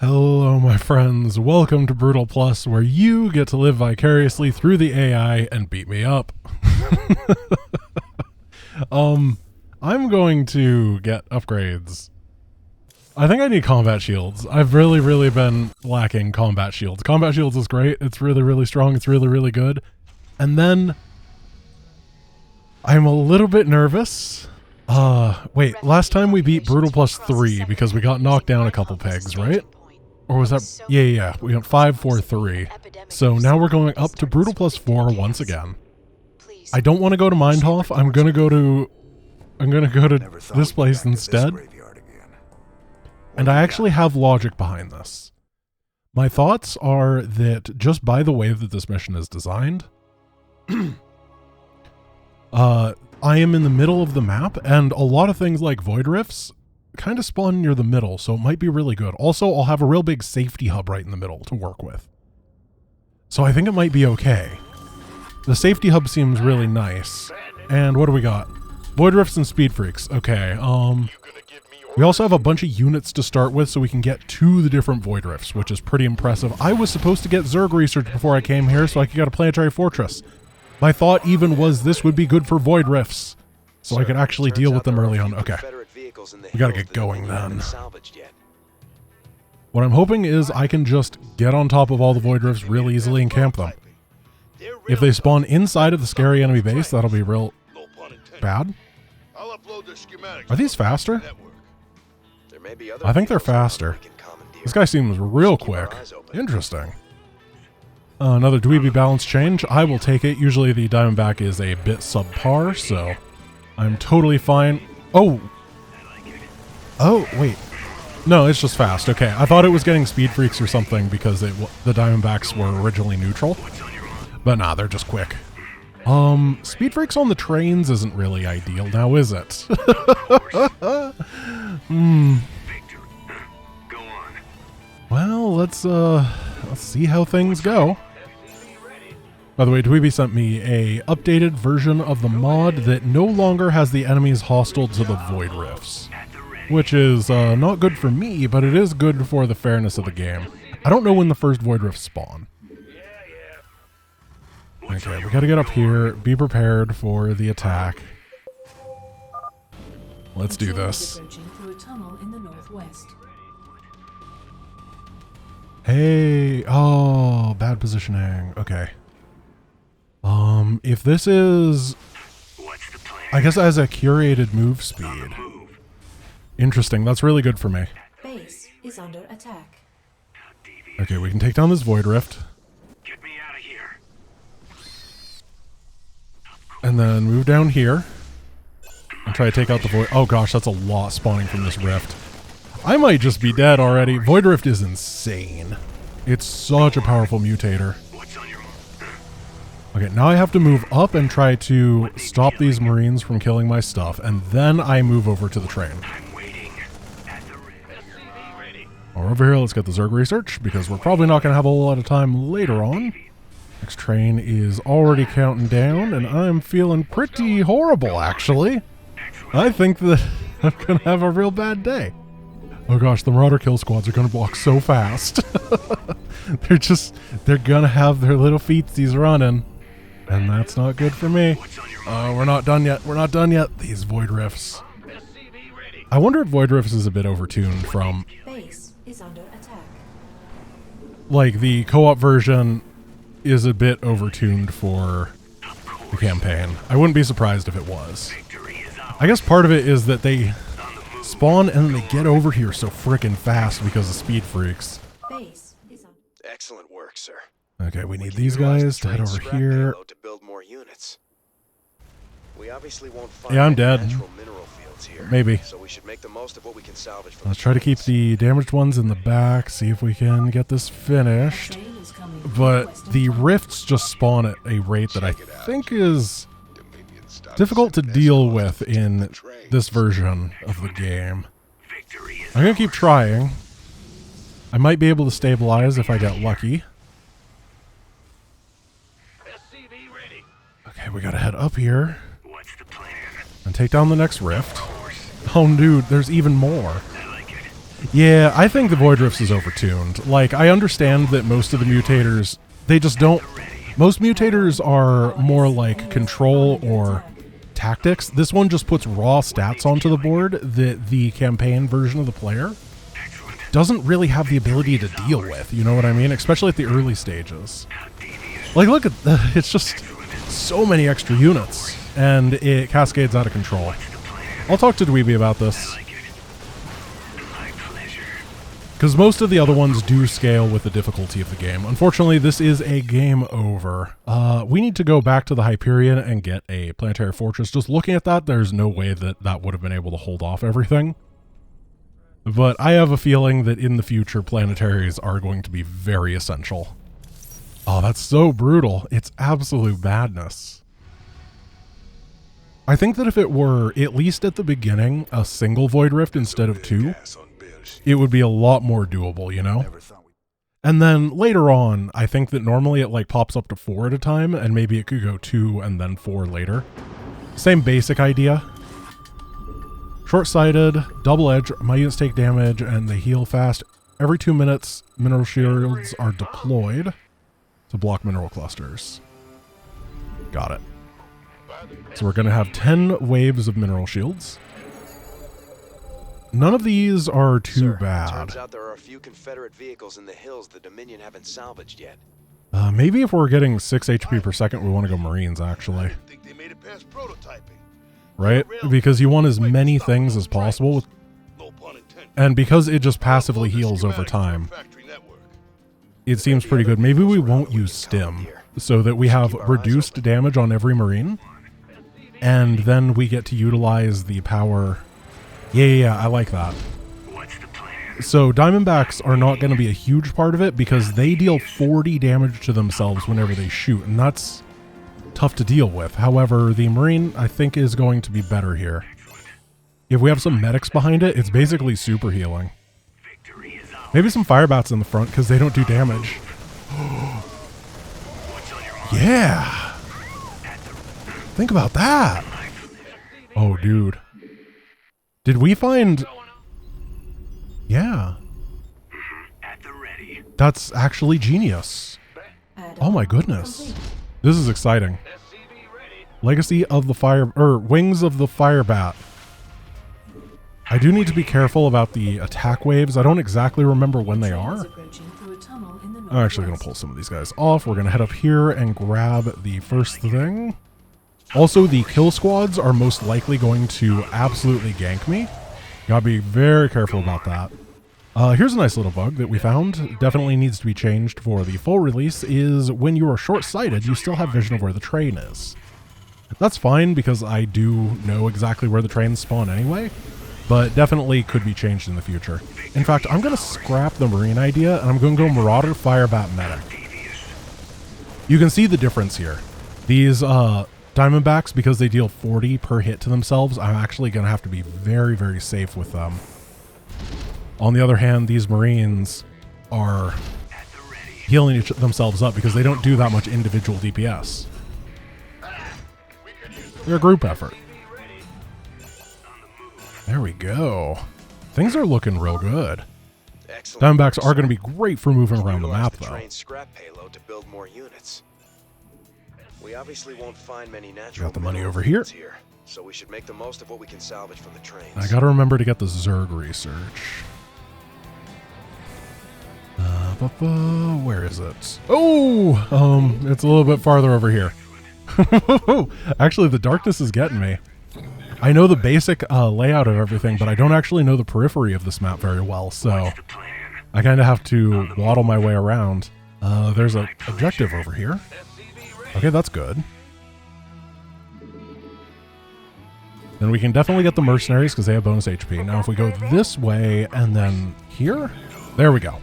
Hello, my friends. Welcome to Brutal Plus, where you get to live vicariously through the AI and beat me up. I'm going to get upgrades. I think I need combat shields. I've really been lacking combat shields. Combat shields is great. It's really strong. It's really good. And then I'm a little bit nervous. Wait, last time we beat Brutal Plus 3 because we got knocked down a couple pegs, right? Or was that? Yeah. We got 5, 4, 3. So now we're going up to Brutal Plus 4 once again. I don't want to go to Mindhoff. I'm gonna go to this place instead. And I actually have logic behind this. My thoughts are that just by the way that this mission is designed, I am in the middle of the map, and a lot of things like void rifts kind of spawn near the middle, so it might be really good. Also, I'll have a real big safety hub right in the middle to work with. So I think it might be okay. The safety hub seems really nice. And what do we got? Void rifts and speed freaks. Okay, we also have a bunch of units to start with, so we can get to the different void rifts, which is pretty impressive. I was supposed to get Zerg research before I came here, so I could get a planetary fortress. My thought even was this would be good for void rifts, so I could actually deal with them early on. Okay, we gotta get going then. What I'm hoping is I can just get on top of all the void rifts real easily and camp them. If they spawn inside of the scary enemy base, that'll be real bad. Are these faster? I think they're faster. This guy seems real quick. Interesting. Another dweeby balance change. I will take it. Usually the Diamondback is a bit subpar, so I'm totally fine. Oh, wait. No, it's just fast. Okay, I thought it was getting speed freaks or something because the Diamondbacks were originally neutral. But nah, they're just quick. Speed freaks on the trains isn't really ideal now, is it? Well, let's see how things go. By the way, Dweeby sent me a updated version of the mod that no longer has the enemies hostile to the void rifts, which is not good for me, but it is good for the fairness of the game. I don't know when the first void rifts spawn. Okay, we gotta get up here, be prepared for the attack. Let's do this. Hey, oh, bad positioning. Okay. If this is, I guess, as a curated move speed. Interesting. That's really good for me. Base is under attack. Okay, we can take down this void rift. Get me out of here. And then move down here and try to take out the void. Oh gosh, that's a lot spawning from this rift. I might just be dead already. Void rift is insane. It's such a powerful mutator. Okay, now I have to move up and try to stop these Marines from killing my stuff, and then I move over to the train. Or over here, let's get the Zerg research, because we're probably not going to have a whole lot of time later on. Next train is already counting down, and I'm feeling pretty horrible, actually. I think that I'm going to have a real bad day. Oh gosh, the Marauder kill squads are going to block so fast. They're going to have their little feetsies running. And that's not good for me. We're not done yet. We're not done yet. These void rifts. I wonder if void rifts is a bit overtuned from... Base is under attack. Like, the co-op version is a bit overtuned for the campaign. I wouldn't be surprised if it was. I guess part of it is that they spawn and then they get over here so frickin' fast because of speed freaks. Base is under. Excellent work, sir. Okay, we need these guys to head over here. To build more units. We obviously won't find Yeah, I'm dead. natural mineral fields here, Maybe. so we should make the most of what we can salvage from Let's try to keep the damaged ones in the back, see if we can get this finished. Train is coming. But the rifts just spawn at a rate that I think is difficult to deal with in this version of the game. I'm gonna keep trying. I might be able to stabilize if I get lucky. Okay, we gotta head up here and take down the next rift. Oh, dude, there's even more. Yeah, I think the Void Rifts is overtuned. Like, I understand that most of the mutators, they just don't... Most mutators are more like control or tactics. This one just puts raw stats onto the board that the campaign version of the player doesn't really have the ability to deal with, you know what I mean? Especially at the early stages. Like, look at it's just so many extra units, and it cascades out of control. I'll talk to Dweeby about this, because most of the other ones do scale with the difficulty of the game. Unfortunately, this is a game over. We need to go back to the Hyperion and get a planetary fortress. Just looking at that, there's no way that that would have been able to hold off everything. But I have a feeling that in the future, planetaries are going to be very essential. Oh, that's so brutal. It's absolute madness. I think that if it were, at least at the beginning, a single Void Rift instead of two, it would be a lot more doable, you know? And then later on, I think that normally it like pops up to 4 at a time, and maybe it could go 2 and then 4 later. Same basic idea. Short-sighted, double-edge, my units take damage, and they heal fast. Every 2 minutes, mineral shields are deployed to block mineral clusters. Got it. So we're going to have 10 waves of mineral shields. None of these are too bad. Turns out there are a few Confederate vehicles in the hills the Dominion haven't salvaged yet. Maybe if we're getting 6 HP per second, we want to go Marines, actually. I think they made it past prototyping. Right? Because you want as many things as possible, No pun intended. and because it just passively heals over time, it seems pretty good. Maybe we won't use Stim, so that we have reduced damage on every Marine, and then we get to utilize the power. Yeah, I like that. What's the plan? So Diamondbacks are not going to be a huge part of it, because they deal 40 damage to themselves whenever they shoot, and that's tough to deal with. However, the Marine, I think, is going to be better here. If we have some medics behind it, it's basically super healing. Victory is ours. Maybe some firebats in the front, because they don't do damage. What's on your mind? Yeah! Think about that! Oh, dude. Did we find... Yeah. At the ready. That's actually genius. Oh my goodness. This is exciting. Legacy of the Fire... Wings of the Firebat. I do need to be careful about the attack waves. I don't exactly remember when they are. I'm actually going to pull some of these guys off. We're going to head up here and grab the first thing. Also, the kill squads are most likely going to absolutely gank me. Gotta be very careful about that. Here's a nice little bug that we found. Definitely needs to be changed for the full release, is when you are short-sighted, you still have vision of where the train is. That's fine, because I do know exactly where the trains spawn anyway, but definitely could be changed in the future. In fact, I'm going to scrap the Marine idea, and I'm going to go Marauder, Firebat, Medic. You can see the difference here. These Diamondbacks, because they deal 40 per hit to themselves, I'm actually going to have to be very, very safe with them. On the other hand, these Marines are healing themselves up because they don't do that much individual DPS. They're a group effort. There we go. Things are looking real good. Excellent. Diamondbacks are going to be great for moving around the Utilize map, the though. train's scrap payload to build more units. We obviously won't find many natural Got the money mineral over here. foods so we should make the most of what we can salvage from the trains. I got to remember to get the Zerg research. Where is it? Oh, it's a little bit farther over here. Actually, the darkness is getting me. I know the basic layout of everything, but I don't actually know the periphery of this map very well, so The plan. I kind of have to waddle my way around. There's an objective over here. Okay, that's good. Then we can definitely get the mercenaries because they have bonus HP. Now if we go this way and then here, there we go.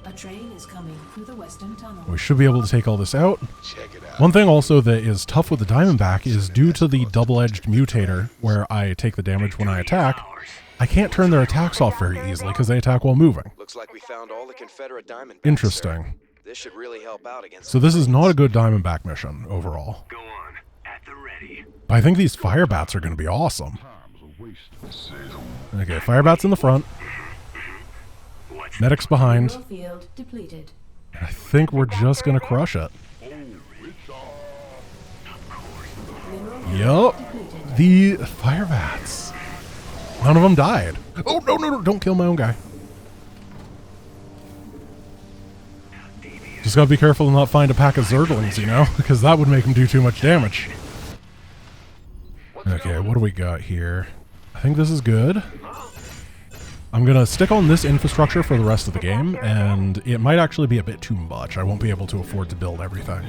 A train is coming through the western tunnel. We should be able to take all this out. Check it out. One thing also that is tough with the Diamondback is due to the double-edged mutator, where I take the damage when I attack, I can't turn their attacks off very easily because they attack while moving. Looks like we found all the Confederate Diamondbacks. Interesting. Sir. This should really help out against. So this is not a good Diamondback mission overall. Go on. At the ready. But I think these Firebats are going to be awesome. Time's a waste. Okay, fire bats in the front. Medics behind. Mineral field depleted. I think we're just gonna crush it. Mineral Yup. depleted. The fire bats. None of them died. Oh, no, no, no. Don't kill my own guy. Just gotta be careful to not find a pack of Zerglings, you know? Because that would make them do too much damage. Okay, what do we got here? I think this is good. I'm gonna stick on this infrastructure for the rest of the game, and it might actually be a bit too much. I won't be able to afford to build everything.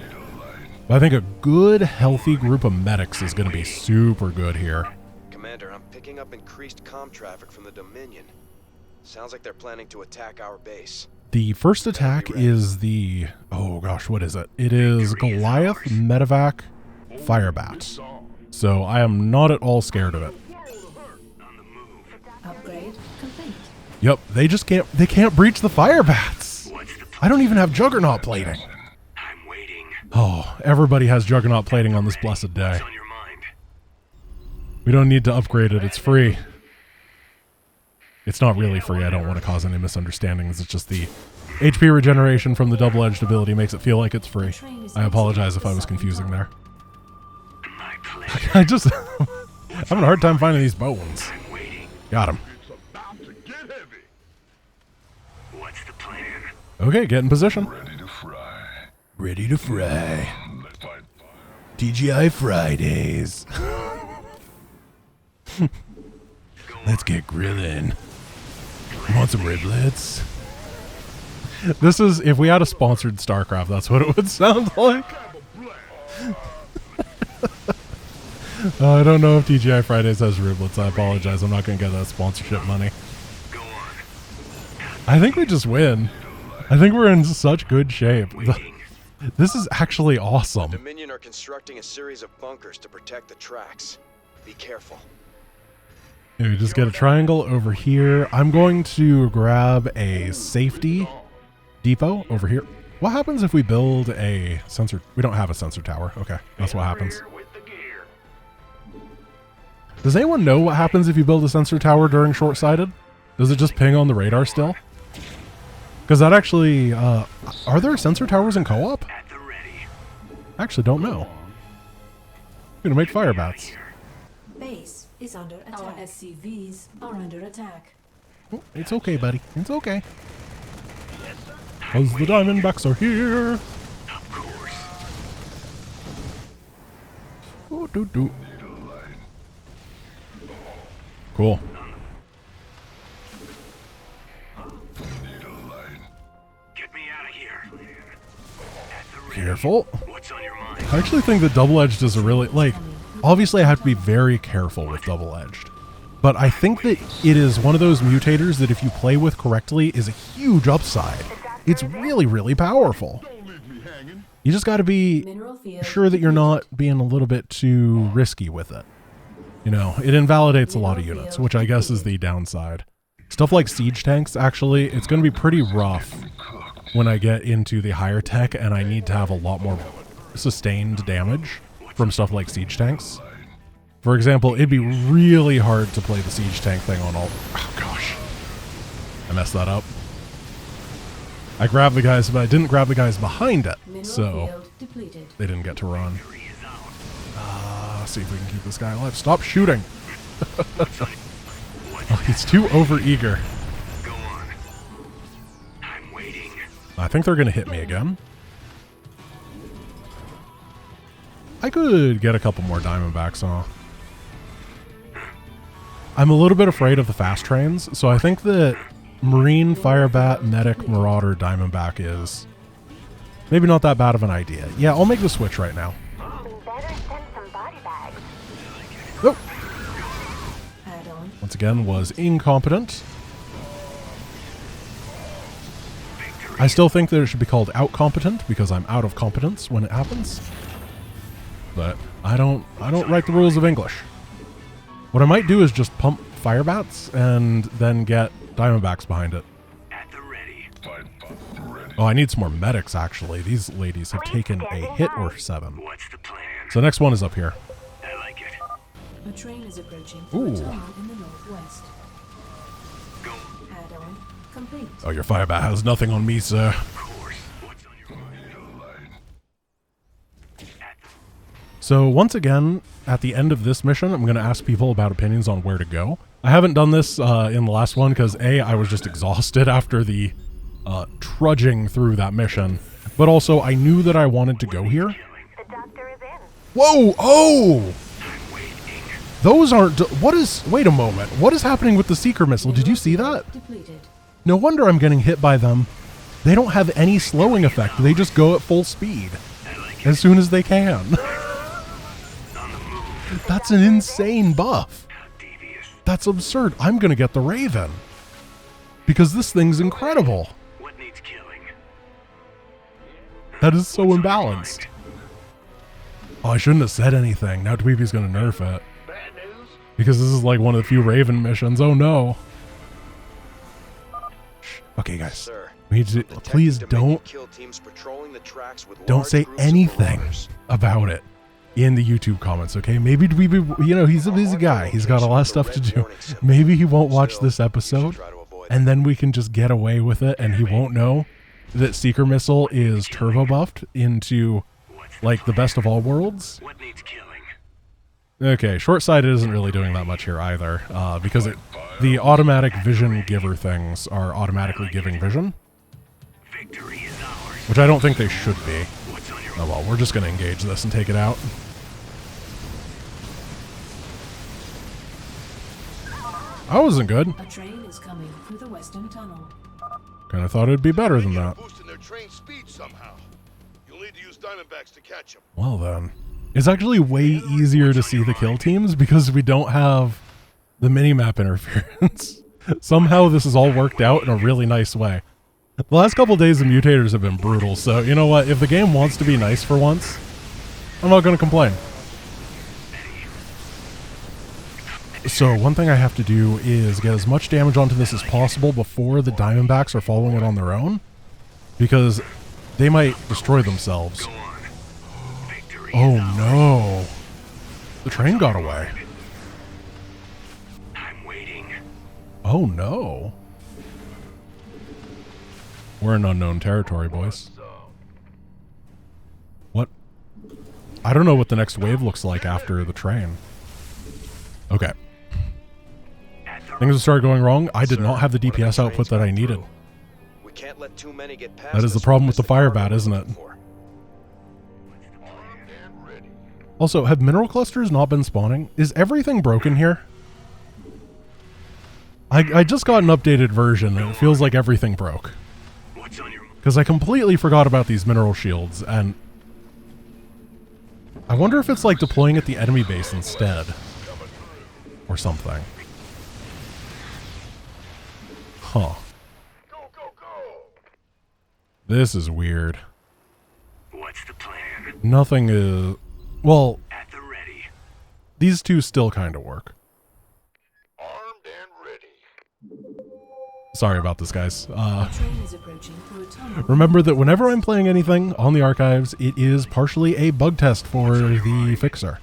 But I think a good, healthy group of medics is gonna be super good here. Commander, I'm picking up increased comm traffic from the Dominion. Sounds like they're planning to attack our base. The first attack is the... oh gosh, what is it? It is Goliath, Medevac, Firebat. So I am not at all scared of it. Upgrade complete. Yep, they just can't... they can't breach the Firebats! I don't even have Juggernaut plating. I'm waiting. Oh, everybody has Juggernaut plating on this blessed day. What's on your mind? We don't need to upgrade it, it's free. It's not really free, I don't want to cause any misunderstandings, it's just the HP regeneration from the double-edged ability makes it feel like it's free. I apologize if I was confusing there. My pleasure. I just... I'm having a hard time finding these bones. I'm waiting. Got him. It's about to get heavy. What's the plan? Okay, get in position. Ready to fry. Ready to fry. Let's fight fire. TGI Fridays. Let's get grilling. You want some riblets? This is, if we had a sponsored StarCraft, that's what it would sound like. I don't know if TGI Fridays has riblets. I apologize. I'm not going to get that sponsorship money. Go on. I think we just win. I think we're in such good shape. This is actually awesome. Dominion are constructing a series of bunkers to protect the tracks. Be careful. We just get a triangle over here. I'm going to grab a safety depot over here. What happens if we build a sensor? We don't have a sensor tower. Okay, that's what happens. With the gear. Does anyone know what happens if you build a sensor tower during short-sighted? Does it just ping on the radar still? Because that actually... are there sensor towers in co-op? At the ready. I actually don't know. I'm going to make fire bats. Base is under attack. Our SCVs are under attack. Oh, it's okay, buddy. It's okay. Because the Diamondbacks are here. Of course. Oh, doo-doo. Cool. Get me out of here. At the ready. Careful. What's on your mind? I actually think the double-edged is a really... like, obviously I have to be very careful with double-edged. But I think that it is one of those mutators that if you play with correctly is a huge upside. It's really, really powerful. Don't leave me hanging. You just got to be Mineral field sure that you're not being a little bit too risky with it. You know, it invalidates a lot of units, which I guess is the downside. Stuff like siege tanks, actually, it's going to be pretty rough when I get into the higher tech and I need to have a lot more sustained damage from stuff like siege tanks. For example, it'd be really hard to play the siege tank thing on all... oh, gosh. I messed that up. I grabbed the guys, but I didn't grab the guys behind it, Mineral so field depleted. they didn't get to run. See if we can keep this guy alive. Stop shooting! Oh, he's too overeager. Go on. I'm waiting. I think they're going to hit me again. I could get a couple more Diamondbacks off. I'm a little bit afraid of the fast trains, so I think that Marine, Firebat, Medic, Marauder, Diamondback is maybe not that bad of an idea. Yeah, I'll make the switch right now. Better send some body bags. Oh, Add-on. once again, was incompetent. I still think that it should be called outcompetent because I'm out of competence when it happens. But I don't write the rules of English. What I might do is just pump Firebats and then get Diamondbacks behind it. At the ready. Ready. Oh, I need some more medics, actually. These ladies have taken a hit or 7. What's the plan? So the next one is up here. I like it. A train is approaching Ooh. from a tunnel in the northwest. add-on complete. Oh, your fire bat has nothing on me, sir. Of course. What's on your mind? So once again, at the end of this mission, I'm going to ask people about opinions on where to go. I haven't done this in the last one because A, I was just exhausted after the trudging through that mission. But also, I knew that I wanted to go here. The doctor is in. Whoa! Oh! I'm waiting. Those aren't... What is... Wait a moment. What is happening with the Seeker missile? Did you see that? Depleted. No wonder I'm getting hit by them. They don't have any slowing effect. They just go at full speed. As soon as they can. That's an insane buff. Devious. That's absurd. I'm going to get the Raven. Because this thing's incredible. What needs killing? That is so imbalanced. Oh, I shouldn't have said anything. Now Dweeby's going to nerf it. Bad news? Because this is like one of the few Raven missions. Oh no. Shh. Okay, guys. Sir, We need to, detected please Dominion don't kill teams patrolling the tracks with don't large say groups of anything marauders. about it in the YouTube comments, okay? Maybe Dweeby, you know, he's a busy guy. He's got a lot of stuff to do. Maybe he won't watch Still, this you should episode, try to avoid and then we can just get away with it, and he won't know that Seeker Missile is turbo buffed into, like, the best of all worlds. What needs killing? Okay, short-sighted isn't really doing that much here either, because the automatic vision giver things are automatically giving vision, Victory is ours. which I don't think they should be. What's on your Oh well, we're just going to engage this and take it out. That wasn't good. A train is coming through the western tunnel. Kind of thought it'd be better than that. Boosting their train speed somehow. You'll need to use Diamondbacks to catch them. Well then. It's actually way easier to see the kill teams because we don't have the minimap interference. Somehow this is all worked out in a really nice way. The last couple days of mutators have been brutal, so you know what? If the game wants to be nice for once, I'm not going to complain. So one thing I have to do is get as much damage onto this as possible before the Diamondbacks are following it on their own, because they might destroy themselves. Go on. Victory Oh is ours. no. The train got away. I'm waiting. Oh no. We're in unknown territory, boys. What? I don't know what the next wave looks like after the train. Okay. Things have started going wrong. I did not have the DPS output that I needed. We can't let too many get past That is the us problem with with the fire bat, isn't it? Also, have mineral clusters not been spawning? Is everything broken here? I just got an updated version and it feels like everything broke. What's on your Because I completely forgot about these mineral shields, and I wonder if it's like deploying at the enemy base instead. Or something. Huh. This is weird. What's the plan? Nothing is... Well, At the ready. these two still kind of work. Armed and ready. Sorry about this, guys. A train is approaching through a tunnel. Remember that whenever I'm playing anything on the archives, it is partially a bug test for the fixer.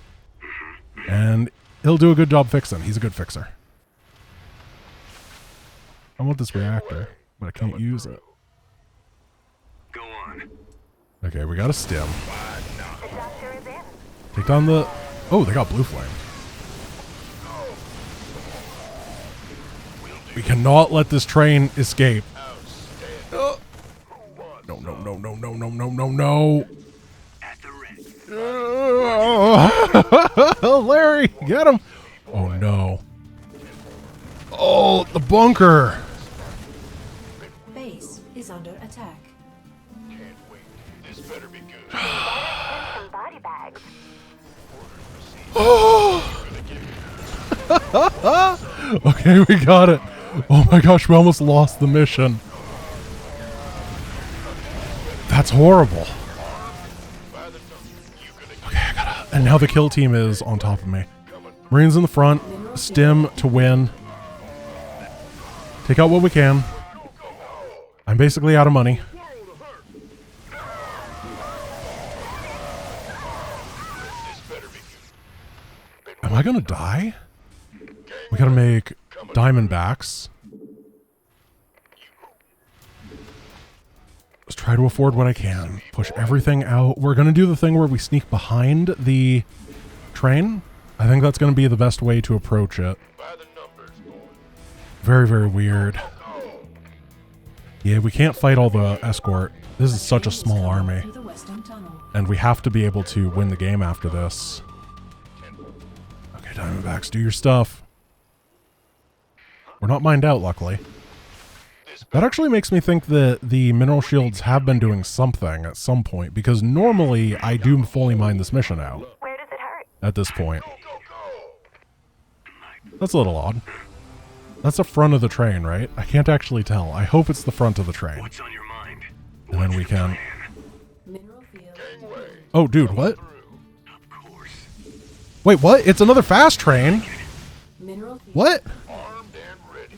And he'll do a good job fixing. He's a good fixer. I want this reactor, but I can't use it. Go on. Okay, we got a stim. The doctor is in. Take down the... Oh, they got blue flame. We cannot let this train escape. No, no, no, no, no, no, no, no, no. At the ready. Larry, get him. Oh, no. Oh, the bunker. Base is under attack. Can't wait. This better be good. Send some body bags. Okay, we got it. Oh my gosh, we almost lost the mission. That's horrible. Okay, I gotta... And now the kill team is on top of me. Marines in the front. Stim to win. Take out what we can. I'm basically out of money. Am I gonna die? We gotta make Diamondbacks. try to afford what I can. Push everything out. We're going to do the thing where we sneak behind the train. I think that's going to be the best way to approach it. Very, very weird. Yeah, we can't fight all the escort. This is such a small army. And we have to be able to win the game after this. Okay, Diamondbacks, do your stuff. We're not mined out, luckily. That actually makes me think that the mineral shields have been doing something at some point, because normally I do fully mine this mission out Where does it hurt? at this point. That's a little odd. That's the front of the train, right? I can't actually tell. I hope it's the front of the train. What's on your mind? And then we can... Mineral field. Oh, dude, what? Of course. Wait, what? It's another fast train? Mineral field. What? Armed and ready.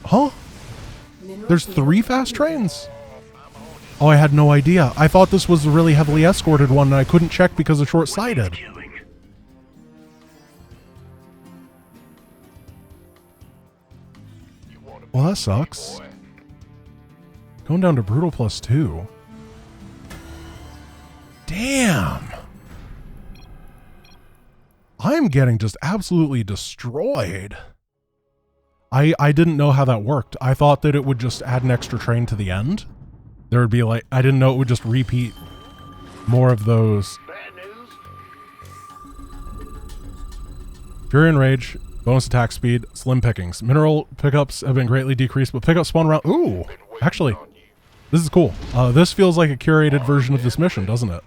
Huh? Mineral There's field. 3 fast trains? Oh, I had no idea. I thought this was a really heavily escorted one and I couldn't check because of short-sighted. Killing. Well, that sucks. Going down to brutal +2. Damn. I'm getting just absolutely destroyed. I didn't know how that worked. I thought that it would just add an extra train to the end. There would be like, I didn't know it would just repeat more of those. Bad news? Fury and Rage, bonus attack speed, slim pickings. Mineral pickups have been greatly decreased, but pickups spawn around. Ooh, actually, this is cool. This feels like a curated version of this mission, doesn't it?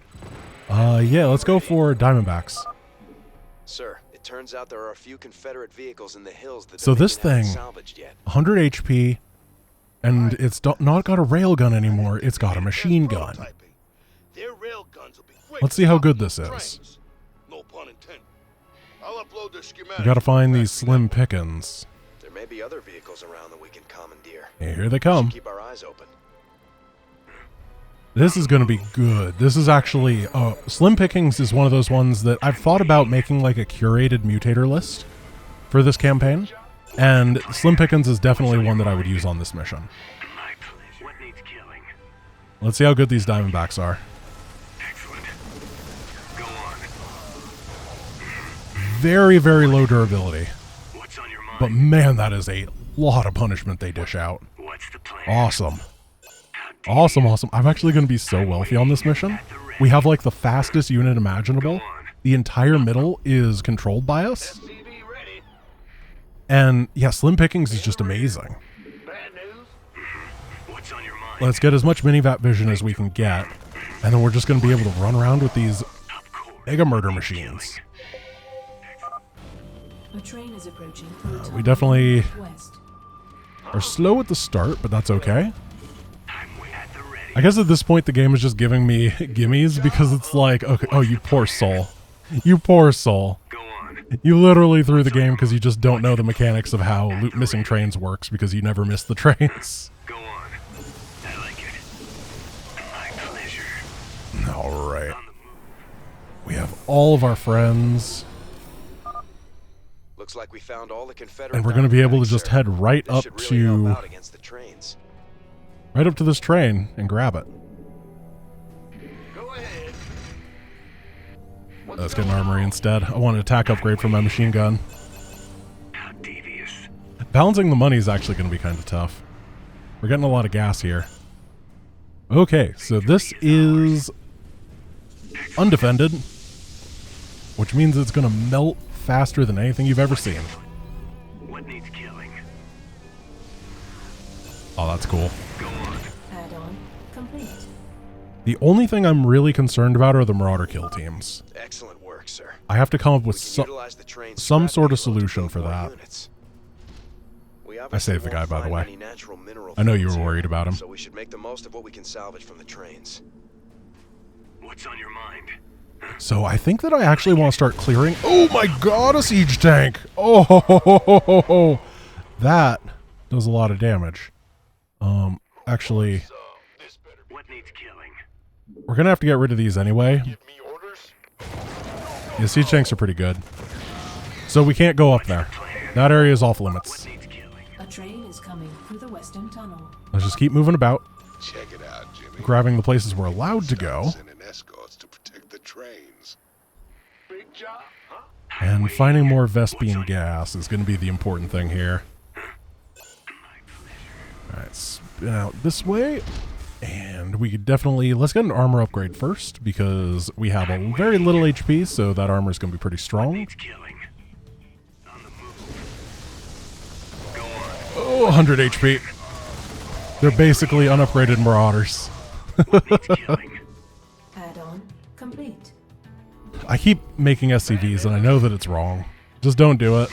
Yeah, let's go for Diamondbacks. Sir, it turns out there are a few Confederate vehicles in the hills that So this Dominion hasn't thing- salvaged yet. 100 HP, and it's not got a railgun anymore. It's got a machine gun. Their rail guns will be quick. Let's see how good this is. Trains. No pun intended. I'll upload the schematic. We gotta find these slim pickings. There may be other vehicles around that we can commandeer. Here they come. Keep our eyes open. This is gonna be good. This is actually, Slim Pickings is one of those ones that I've thought about making like a curated mutator list for this campaign. And Slim Pickens is definitely one that I would use on this mission. My pleasure. What needs killing? Let's see how good these Diamondbacks are. Excellent. Go on. Very, very low durability. What's on your mind? But man, that is a lot of punishment they dish out. What's the plan? Awesome. Awesome, awesome. I'm actually going to be so wealthy on this mission. We have like the fastest unit imaginable. The entire middle is controlled by us. CV ready. And yeah, Slim Pickings is just amazing. Bad news? What's on your mind? Let's get as much minivat vision as we can get. And then we're just going to be able to run around with these Of course. mega murder machines. A train is approaching from the tunnel We definitely west. are slow at the start, but that's okay. I'm at the ready. I guess at this point the game is just giving me gimmies because it's like, okay, oh, you poor soul. You poor soul. Go on. You literally threw the game because you just don't know the mechanics of how loot missing trains works because you never miss the trains. Go on. I like it. My pleasure. All right. On the move. We have all of our friends, Looks like we found all the Confederate. and we're going to be able to Diamondbacks, just sir. head right This up should really help to out against the trains. this train and grab it. Go ahead. Let's get an armory instead. I want an attack upgrade for my machine gun. How devious. Balancing the money is actually going to be kind of tough. We're getting a lot of gas here. Okay, so this is undefended, which means it's going to melt faster than anything you've ever seen. What needs killing? Oh, that's cool. Go on. Add-on complete. The only thing I'm really concerned about are the Marauder kill teams. Excellent work, sir. I have to come up with We can some... utilize the train's some scrap sort of metal to solution build for more that. units. We saved obviously the guy, won't by the find way. any natural mineral I know you fields were here, worried about him. So we should make the most of what we can salvage from the trains. What's on your mind? So I think that I actually want to start clearing... Oh my god, a siege tank! Oh, that does a lot of damage. Actually, This better be. What needs killing? we're going to have to get rid of these anyway. Give me orders. Yeah, siege tanks are pretty good. So we can't go up there. That area is off limits. What needs killing? A train is coming through the western tunnel. Let's just keep moving about. Check it out, Jimmy. grabbing the places we're allowed to go, Sending escorts to protect the trains. Big job, huh? and finding more Vespian gas is going to be the important thing here. Alright, spin out this way. And we could definitely, let's get an armor upgrade first, because we have a very little HP, so that armor is going to be pretty strong. Oh, 100 HP. They're basically unupgraded Marauders. Add-on complete. I keep making SCVs, and I know that it's wrong. Just don't do it.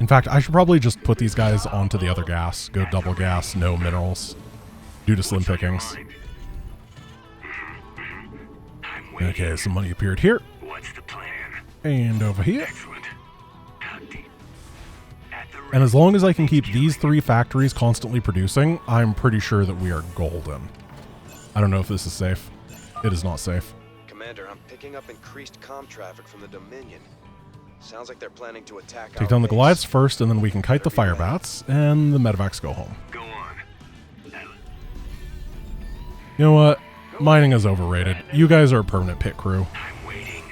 In fact, I should probably just put these guys onto the other gas. Go double gas, no minerals. Due to slim pickings. Okay, some money appeared here. What's the plan? And over here. Excellent. And as long as I can keep these 3 factories constantly producing, I'm pretty sure that we are golden. I don't know if this is safe. It is not safe. Commander, I'm picking up increased comm traffic from the Dominion. Sounds like they're planning to attack Take our down the base. Goliaths first, and then we can kite the fire bats, and the medevacs go home. Go on. You know what? Mining is overrated. You guys are a permanent pit crew. I'm waiting.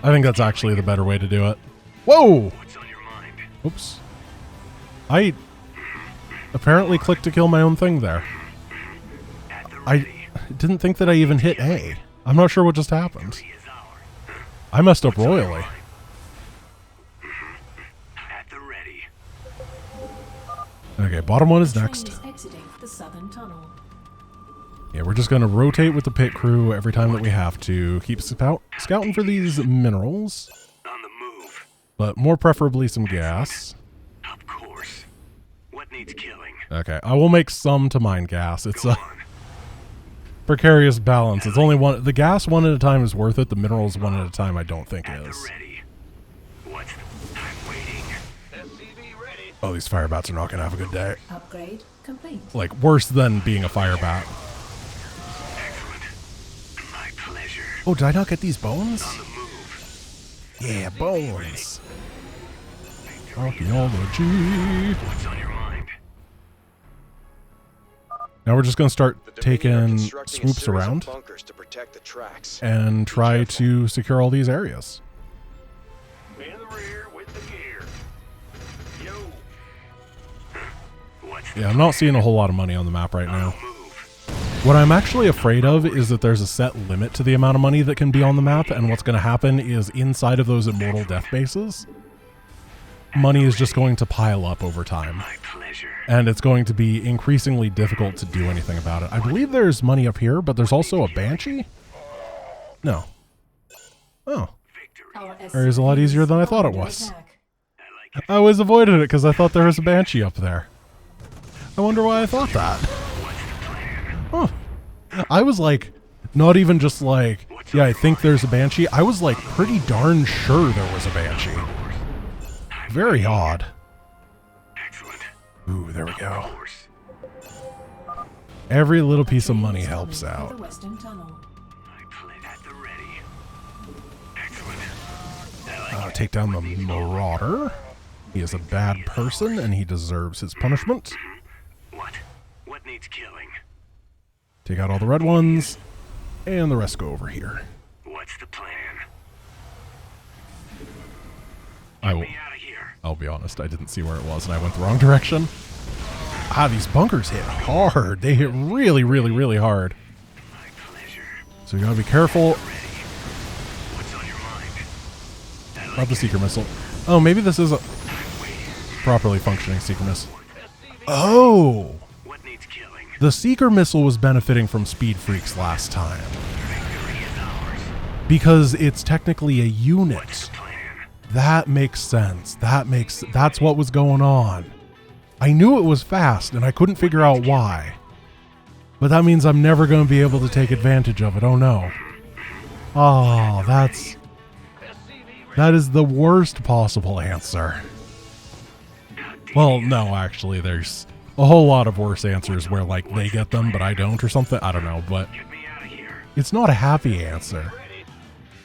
I think that's actually the better way to do it. Whoa! What's on your mind? Oops. I apparently clicked to kill my own thing there. I didn't think that I even hit A. I'm not sure what just happened. I messed up royally. At the ready. Okay, bottom one is Train next. is exiting the southern tunnel. Yeah, we're just going to rotate with the pit crew every time that we have to. Keep scouting for these minerals, On the move. but more preferably some gas. Of course. What needs killing? Okay, I will make some to mine gas. It's Go a on. precarious balance. It's only one. The gas one at a time is worth it. The minerals one at a time I don't think At the is. ready. What's the... I'm waiting. SCV ready. Oh, these fire bats are not going to have a good day. Upgrade complete. Like, worse than being a fire bat. Excellent. My pleasure. Oh, did I not get these bones? On the move. Yeah, bones. Archaeology. What's on your mind? Now we're just going to start The Dominion are taking constructing a swoops series of around bunkers to protect the tracks. and try to secure all these areas. In the rear with the gear. Yo. What's the Yeah, I'm not seeing a whole lot of money on the map right now. move? What I'm actually afraid of is that there's a set limit to the amount of money that can be on the map, and what's going to happen is inside of those immortal death bases, money is just going to pile up over time. My pleasure. And it's going to be increasingly difficult to do anything about it. I believe there's money up here, but there's also a Banshee? No. Oh. Victory. Our Area's a lot easier than I thought it under was. attack. I like it. I always avoided it because I thought there was a Banshee up there. I wonder why I thought that. What's the plan? Huh. I was like, not even just like, yeah, I think there's a Banshee. I was like pretty darn sure there was a Banshee. Very odd. Excellent. Ooh, there we Of go. course. Every little piece of money Train is helps coming out. through the western tunnel. My plan at the ready. Excellent. I like it. Take down the Marauder. He is a bad person and he deserves his punishment. What? What needs killing? Take out all the red ones, and the rest go over here. What's the plan? I will. Me out of here. I'll be honest, I didn't see where it was and I went the wrong direction. Ah, these bunkers hit hard. They hit really, really, really hard. My pleasure. So you gotta be careful What's on your mind? about the seeker missile. Oh, maybe this is a properly functioning seeker missile. Oh! What needs killing? The seeker missile was benefiting from speed freaks last time. Victory is ours. Because it's technically a unit. Plan. That makes sense. That's what was going on. I knew it was fast and I couldn't figure out why. But that means I'm never going to be able to take advantage of it. Oh no. Oh, that is the worst possible answer. Well, no, actually, there's a whole lot of worse answers where, like, they get them, but I don't or something. I don't know, but Get me out of here. it's not a happy answer.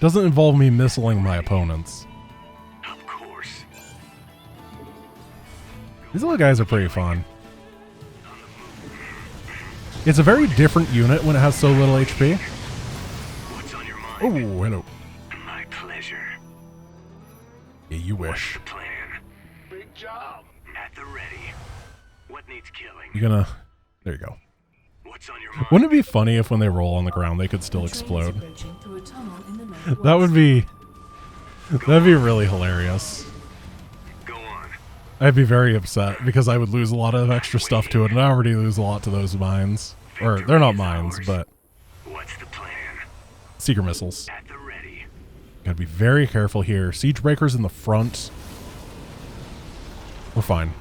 Doesn't involve me missiling my opponents. Of course. These little guys are pretty fun. It's a very different unit when it has so little HP. What's on your mind? Oh, hello. My pleasure. Yeah, you wish. The plan. Big job. At the ready. What needs killing? You gonna... There you go. What's on your mind? Wouldn't it be funny if when they roll on the ground they could still The train is explode? approaching through a tunnel in the northwest. That would be... That'd be really hilarious. Go on. I'd be very upset because I would lose a lot of extra stuff to it, and I already lose a lot to those mines. Or, they're not mines, but What's the plan? seeker missiles. At the ready. Gotta be very careful here. Siege breakers in the front. We're fine.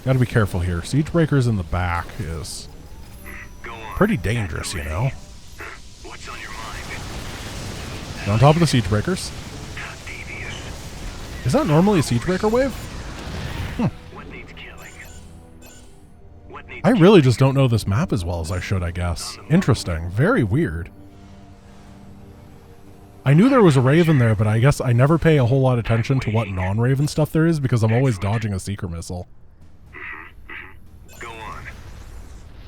Gotta be careful here. Siege breakers in the back is Go on. pretty dangerous, you know. What's on your mind? You're on top of the siege breakers. How devious. Is that normally a siege breaker wave? What needs killing? What needs I really just don't know this map as well as I should, I guess. Interesting. Very weird. I knew there was a Raven there, but I guess I never pay a whole lot of attention to what non-Raven stuff there is because I'm always dodging a seeker missile. Go on.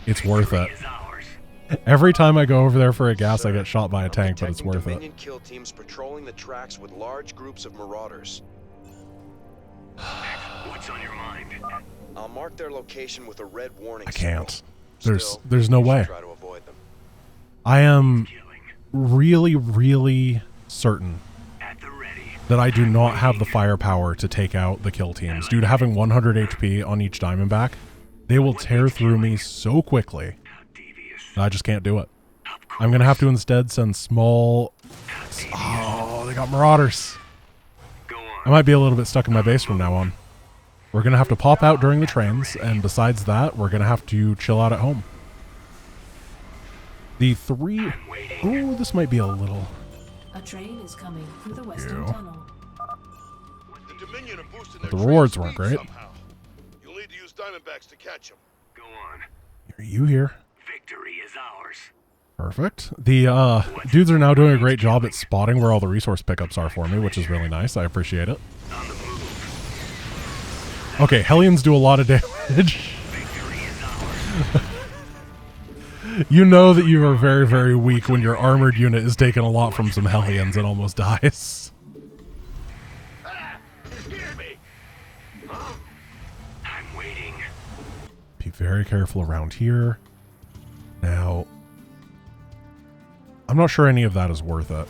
It's worth it. Is ours. Every time I go over there for a gas, I get shot by a tank, but it's Detecting worth it. Dominion kill teams patrolling the tracks with large groups of marauders. What's on your mind? I'll mark their location with a red warning I can't. signal. There's Still, no you should way. Try to avoid them. I am Killing. really, really certain At the ready. that I do not have the firepower to take out the kill teams. Due to having 100 HP on each Diamondback, they will tear through me so quickly. How devious. I just can't do it. Of course. I'm going to have to instead send small... How devious. Oh, they got marauders. Go I on. might be a little bit stuck in my base from now on. We're going to have to pop out during the trains, and besides that, we're going to have to chill out at home. The three... Ooh, this might be a little... A train is coming through the western Ew. tunnel. The Dominion are boosting But their the rewards train weren't speed great. somehow. You'll need to use Diamondbacks to catch them. Go on. Are you here? Victory is ours. Perfect. The dudes are now doing a great job at spotting where all the resource pickups are for me, which is really nice. I appreciate it. On the move. Okay, Hellions do a lot of damage. Victory is ours. You know that you are very, very weak when your armored unit is taking a lot from some Hellions and almost dies. Hear me. I'm waiting. Be very careful around here. Now, I'm not sure any of that is worth it.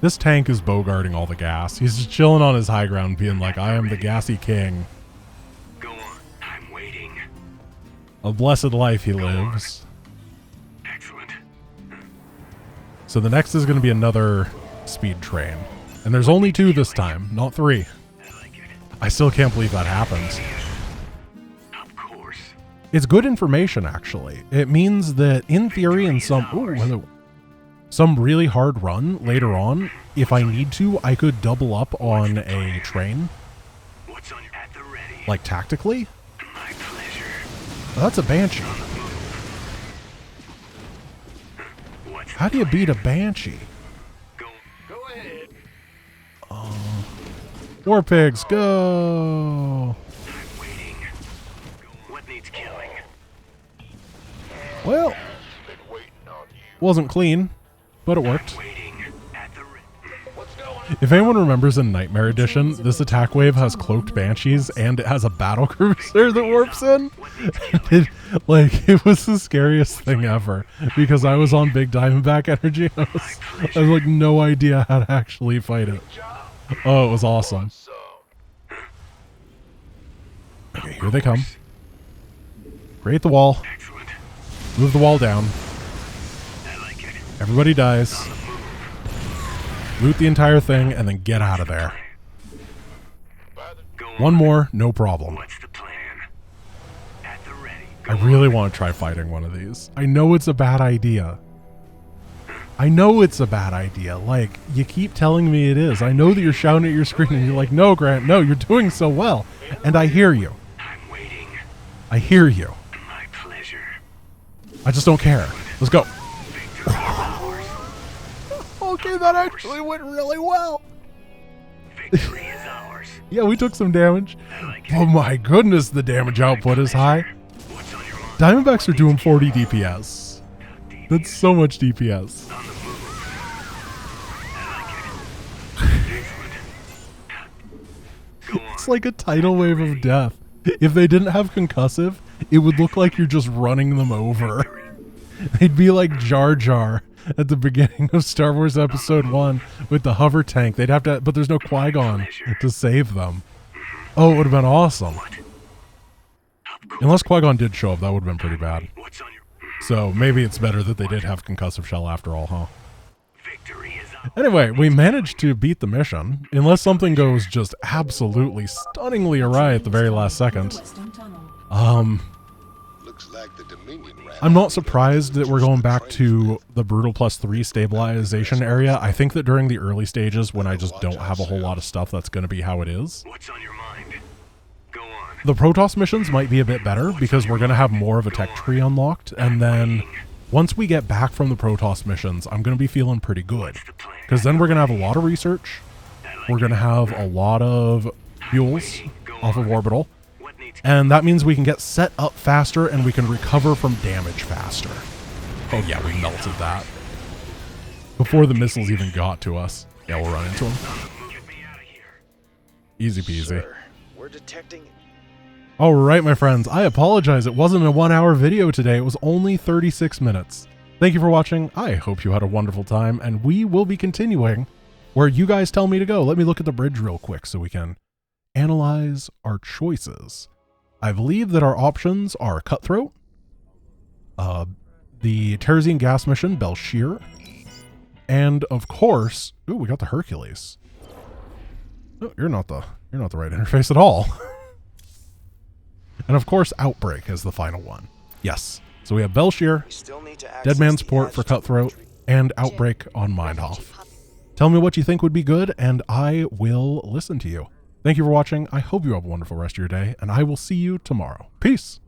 This tank is bogarting all the gas. He's just chilling on his high ground being like, I am the gassy king. Go on. I'm waiting. A blessed life he lives. Excellent. So the next is going to be another speed train. And there's only 2 this time, not 3. I like it. I still can't believe that happened. Of course. It's good information, actually. It means that, in theory, in some really hard run later on, if I need to, I could double up on a train, What's on your at the ready? like tactically. My pleasure. Well, that's a Banshee. What's How do you beat a Banshee? go ahead. War pigs, go! I'm waiting. What needs killing? Well, Been waiting on you. wasn't clean, but it worked. Waiting at the What's going on? If anyone remembers in Nightmare Edition, this attack wave has cloaked Banshees and it has a battle cruiser that warps in. It was the scariest thing ever because I was on big Diamondback energy. I was like no idea how to actually fight it. Oh, it was awesome. So, Okay, here they come. Create the wall. excellent. Move the wall down. I like it. Everybody dies. Loot the entire thing and then get out of there. by the Go One on. more, no problem. What's the plan? At the ready. I really want to try fighting one of these. I know it's a bad idea. I know it's a bad idea. Like, you keep telling me it is. I know that you're shouting at your screen and you're like, no, Grant, no, you're doing so well. And I hear you. I'm waiting. I hear you. My pleasure. I just don't care. Let's go. Victory is ours. Okay, that actually went really well. Victory is ours. Yeah, we took some damage. I like it. Oh my goodness, the damage output is high. What's on your mind? Diamondbacks are doing 40 DPS. That's so much DPS. On the move. I like it. Excellent. Go on. It's like a tidal wave of death. If they didn't have concussive, it would look like you're just running them over. They'd be like Jar Jar at the beginning of Star Wars Episode 1 with the hover tank. They'd have to, but there's no Qui-Gon to save them. Oh, it would have been awesome. Unless Qui-Gon did show up, that would have been pretty bad. What's on your So maybe it's better that they did have concussive shell after all, huh? victory is up? Anyway, we managed to beat the mission, unless something goes just absolutely stunningly awry at the very last second. Western tunnel. Looks like the Dominion ran. I'm not surprised that we're going back to the Brutal +3 stabilization area. I think that during the early stages, when I just don't have a whole lot of stuff, that's going to be how it is. What's on your mind? Go on. The Protoss missions might be a bit better because we're going to have more of a tech tree unlocked, and then once we get back from the Protoss missions, I'm going to be feeling pretty good. What's the plan? Because then we're going to have a lot of research, we're going to have a lot of fuels off of Orbital, What needs and that means we can get set up faster and we can recover from damage faster. Oh yeah, we melted that. Before the missiles even got to us. Yeah, we'll run into them. get me out of here? Easy peasy. Sir, we're detecting... All right, my friends, I apologize. It wasn't a 1 hour video today. It was only 36 minutes. Thank you for watching. I hope you had a wonderful time, and we will be continuing where you guys tell me to go. Let me look at the bridge real quick so we can analyze our choices. I believe that our options are Cutthroat, the Terrazine gas mission, Belshir, and of course, ooh, we got the Hercules. Oh, you're not the right interface at all. And of course, Outbreak is the final one. Yes. So we have Belshir, We still need to Dead access Man's the Port for adjutant Cutthroat, entry. and Outbreak on Mindhoff. Tell me what you think would be good, and I will listen to you. Thank you for watching. I hope you have a wonderful rest of your day, and I will see you tomorrow. Peace.